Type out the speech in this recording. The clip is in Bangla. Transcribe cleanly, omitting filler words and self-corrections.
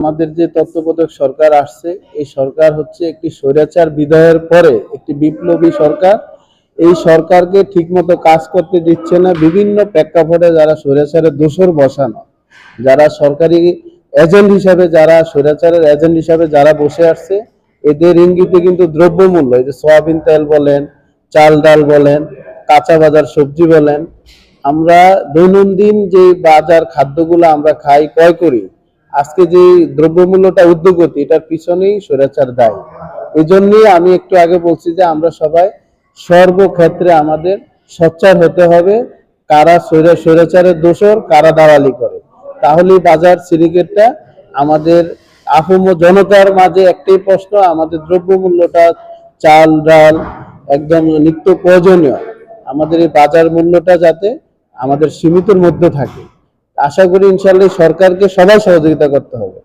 আমাদের যে তত্ত্বাবধায়ক সরকার আসছে, এই সরকার হচ্ছে একটি স্বৈরাচার বিদায়ের পরে একটি বিপ্লবী সরকার। এই সরকারকে ঠিকমতো কাজ করতে দিচ্ছে না। বিভিন্ন প্রেক্ষাপটে যারা স্বৈরাচারের দোসর বসানো, যারা সরকারি এজেন্ট হিসাবে, যারা স্বৈরাচারের এজেন্ট হিসাবে যারা বসে আসছে, এদের ইঙ্গিতে কিন্তু দ্রব্যমূল্য, এই যে সয়াবিন তেল বলেন, চাল ডাল বলেন, কাঁচা বাজার সবজি বলেন, আমরা দৈনন্দিন যে বাজার খাদ্যগুলো আমরা খাই, ক্রয় করি, আজকে যে দ্রব্যমূল্যটা ঊর্ধ্বগতি, এটার পিছনেই স্বৈরাচার দায়ী। এই জন্যই আমি একটু আগে বলছি যে আমরা সবাই সর্বক্ষেত্রে আমাদের সোচ্চার হতে হবে, কারা স্বৈরাচারের দোসর, কারা দালালি করে। তাহলেই বাজার সিন্ডিকেটটা আমাদের আপামর জনতার মাঝে একটাই প্রশ্ন, আমাদের দ্রব্যমূল্যটা, চাল ডাল একদম নিত্য প্রয়োজনীয়, আমাদের এই বাজার মূল্যটা যাতে আমাদের সীমিতের মধ্যে থাকে। আশা করি ইনশাআল্লাহ সরকারকে সবাই সহযোগিতা করতে হবে।